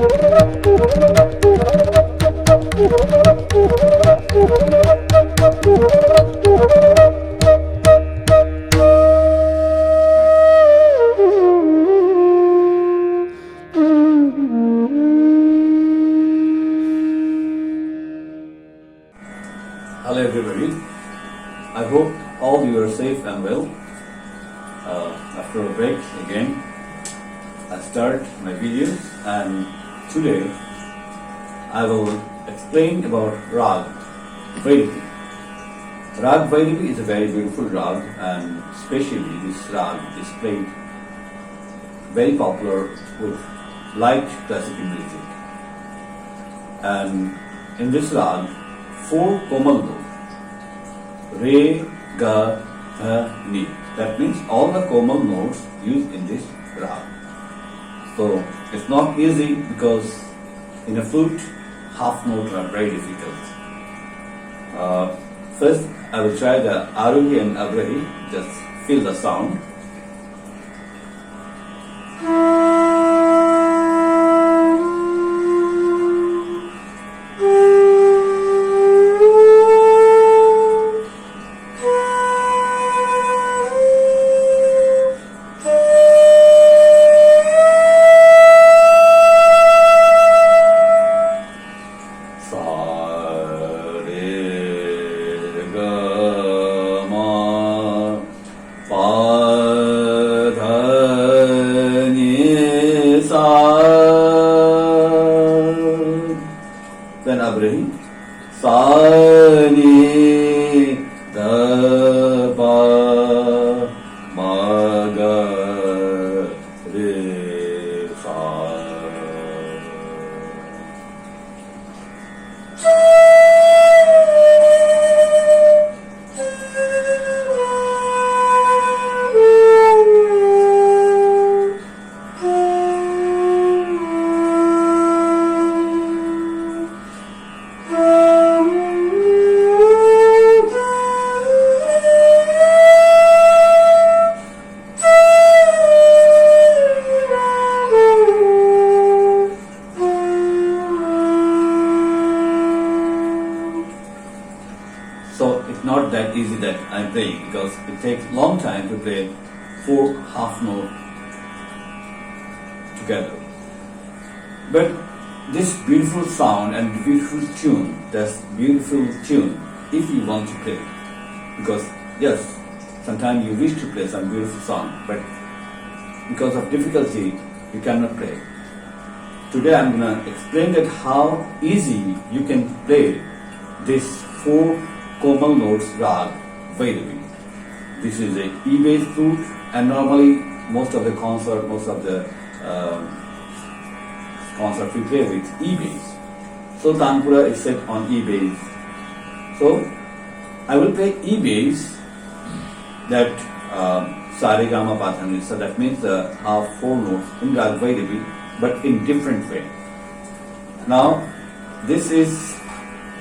Hello everybody, I hope all you are safe and well. After a break again, I start my videos, and today I will explain about Rag Vairavi. Rag Vairavi is a very beautiful rag, and especially this rag is played very popular with light classical music. And in this rag, 4 komal notes, re, ga, dha, ni. That means all the komal notes used in this rag. So it's not easy because in a flute, half notes are very difficult. First, I will try the Arohi and Avrahi. Just feel the sound. Then Avrahi, sa ni da ba ma ga re sa. So it's not that easy that I'm playing, because it takes long time to play 4 half notes together. But this beautiful sound and beautiful tune, that's beautiful tune if you want to play. Because yes, sometimes you wish to play some beautiful song, but because of difficulty you cannot play. Today I'm gonna explain that how easy you can play this 4 komal notes rag Vairavi. This is a E-bass flute, and normally most of the concert we play with E-bass. So Tanpura is set on E-bass. So I will play E-bass, that sa re ga ma pa dha ni. So that means the half 4 notes in rag Vairavi, but in different way. Now this is,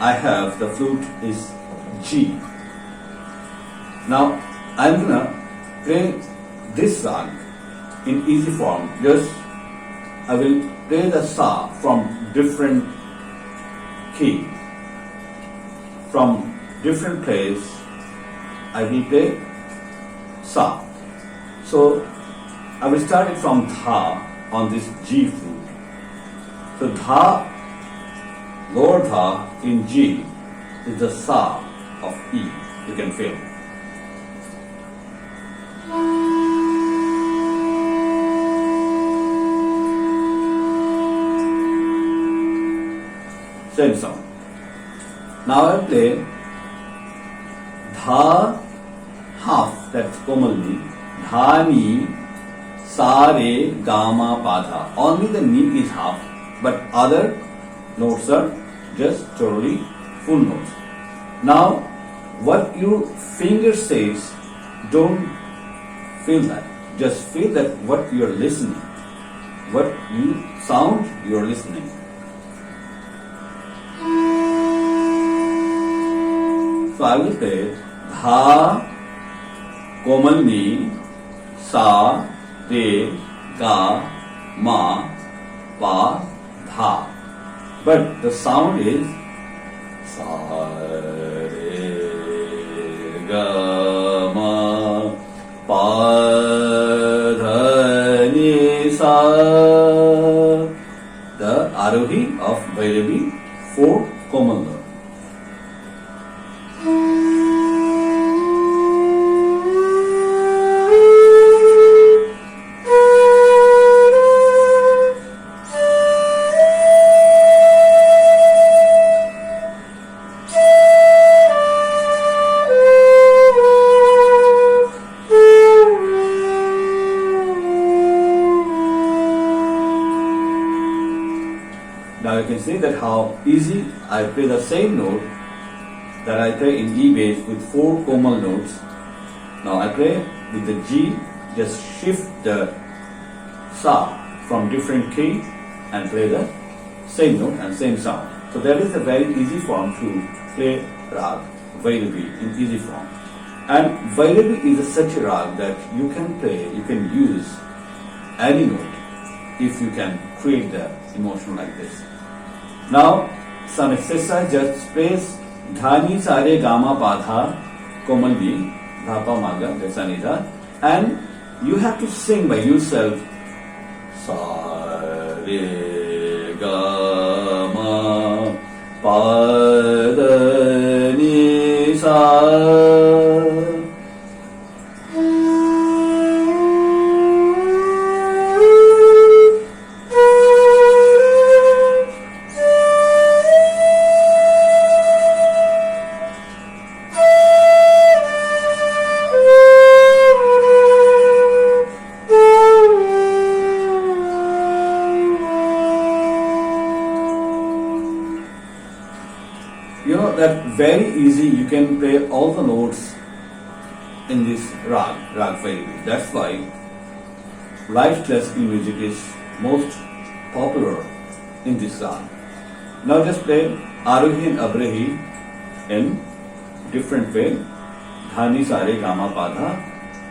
I have the flute is G. Now I'm gonna play this rag in easy form. Just I will play the sa from different key. From different place I will play sa. So I will start it from dha on this G flute. So dha, lower dha in G is the sa of E. You can feel. Same sound. Now I play dha half, that's komalni, dha ni, sa re ga ma pa dha. Only the ni is half, but other notes are just totally full notes. Now what your finger says, don't feel that. Just feel that what you are listening, what you sound you are listening. So I will say dha, komal ni, sa, re, ga, ma, pa, dha, but the sound is sa re ga ma pa dha ni sa. The Arohi of Bhairavi, 4 komal notes. Now you can see that how easy I play the same note that I play in E bass with 4 komal notes. Now I play with the G, just shift the sa from different key and play the same note and same sound. So that is a very easy form to play rag Vairavi in easy form. And Vairavi is such a rag that you can play, you can use any note if you can create the emotion like this. Now, some exercise, just place dhani sare gama padha komal b dhapa maga desanida, and you have to sing by yourself sa re ga ma pa da ni sa. You know that very easy, you can play all the notes in this rag Vairavi. That's why light classical music is most popular in this rag. Now just play Arohi and Avrohi in different way. Dhani sare gama padha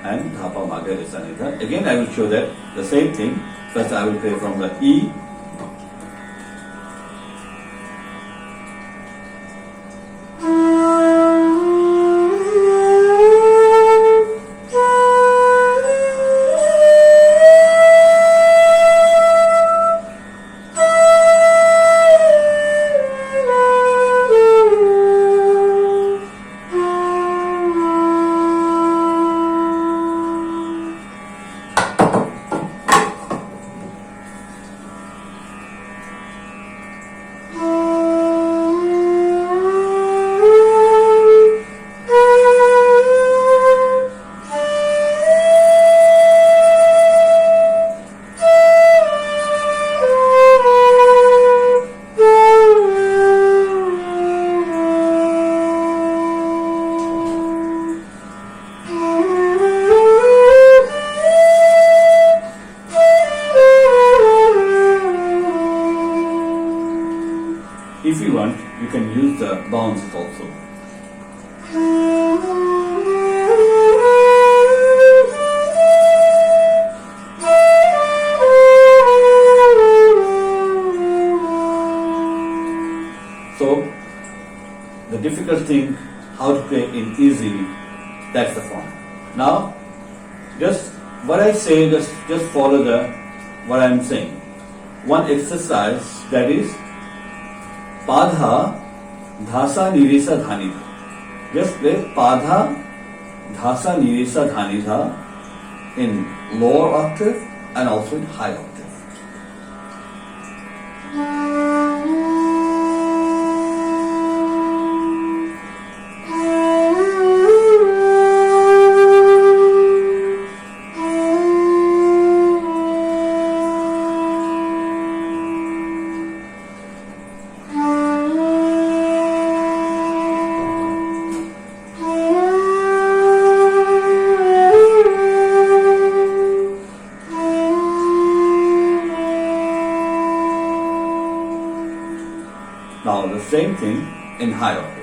and dhapa maga resanida. Again I will show that the same thing. First I will play from the E. If you want, you can use the bounces also. So, the difficult thing, how to play in easy, that's the form. Now, just what I say, just follow what I am saying. One exercise, that is Padha dhasa niresa dhani dha. Just play Padha dhasa niresa dhani dha in lower octave and also in high octave. Now the same thing in high octave.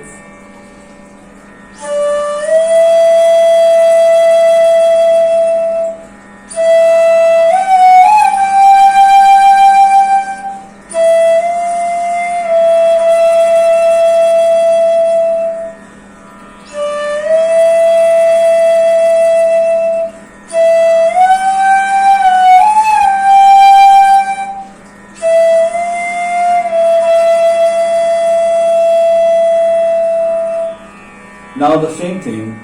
Now the same thing,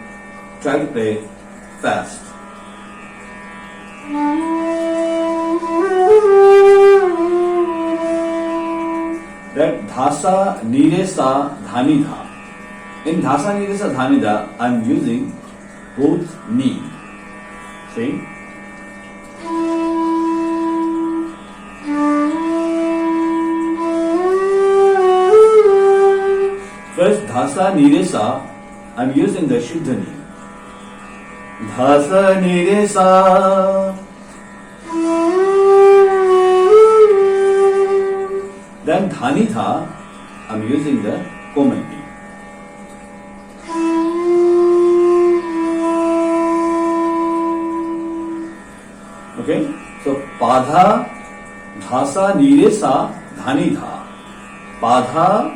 try to play fast. That dhasa, niresa, dhanidha. In dhasa, niresa, dhanidha, I am using both knee. See? First, dhasa, niresa, I am using the shuddha knee. Dhasa, niresa. Then dhanitha, I'm using the komal knee. Okay, so padha, dhasa, niresa, dhanitha. Padha,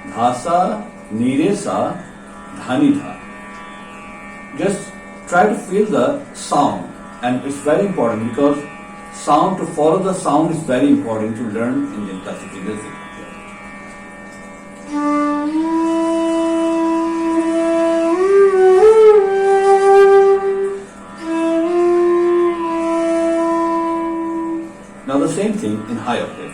dhasa, niresa, dhanitha. Just try to feel the sound, and it's very important because sound, to follow the sound is very important to learn Indian classical music. Now the same thing in high octave.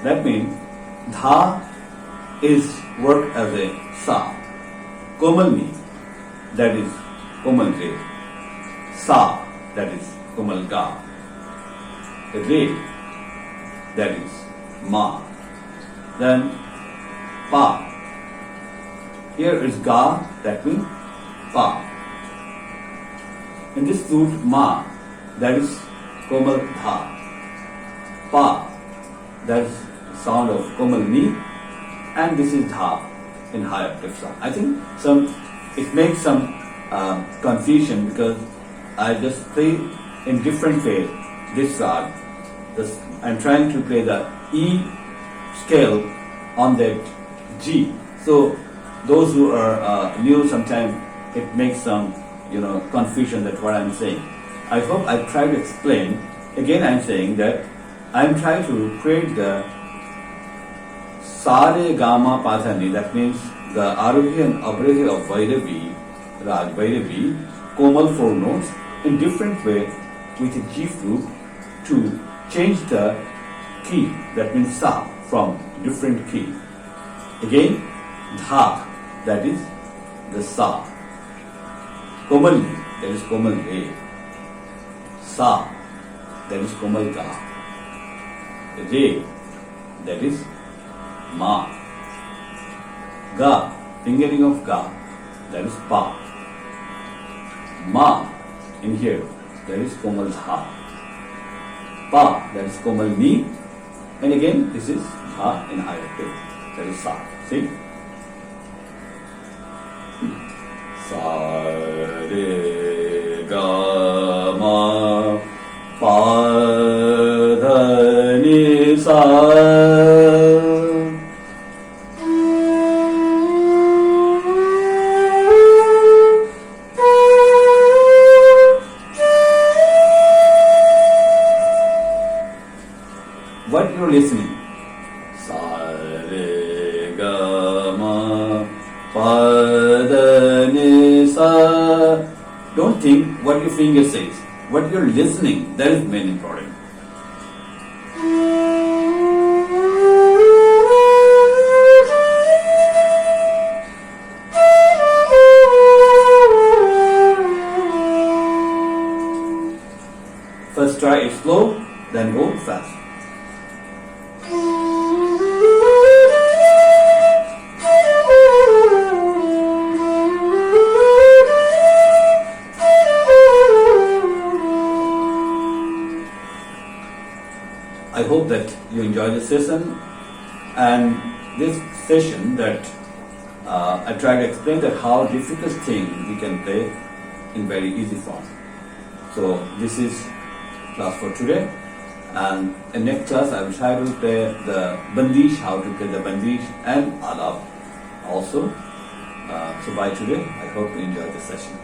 That means dha is worked as a sa. Komal ni, that is komal re. Sa, that is komal ga. Re, that is ma. Then pa. Here is ga, that means pa. In this flute ma, that is komal dha. Pa, that is sound of komal ni, and this is dha in high octave sound. I think it makes some confusion because I just play in different way this rag. I'm trying to play the E scale on that G. So those who are new, sometimes it makes some confusion. That's what I'm saying. I hope I try to explain. Again, I'm saying that I'm trying to create the Sare Gama Padhani, that means the Arohi and Abrohi of Vairavi, Rag Vairavi, Komal 4 notes in different way with a G flute to change the key, that means Sa, from different key. Again, Dha, that is the Sa. Komal Ni, that is Komal Re. Sa, that is Komal Ga. Re, that is Ma. Ga, fingering of Ga, that is Pa. Ma, in here, that is Komal Dha. Pa, that is Komal Ni. And again, this is Dha in high octave, that is Sa. See? Sa, Re, Ga, Ma, Pa, Dha, Ni, Sa. What you're listening? Sa, re, ga, ma, pa, da, ni, sa. Don't think what your finger says. What you're listening, that is main important. First try it slow, then go fast. I hope that you enjoy this session, and this session that I try to explain that how difficult thing we can play in very easy form. So this is class for today, and in next class I will try to play the bandish, how to play the bandish and alap also. So by today, I hope you enjoy this session.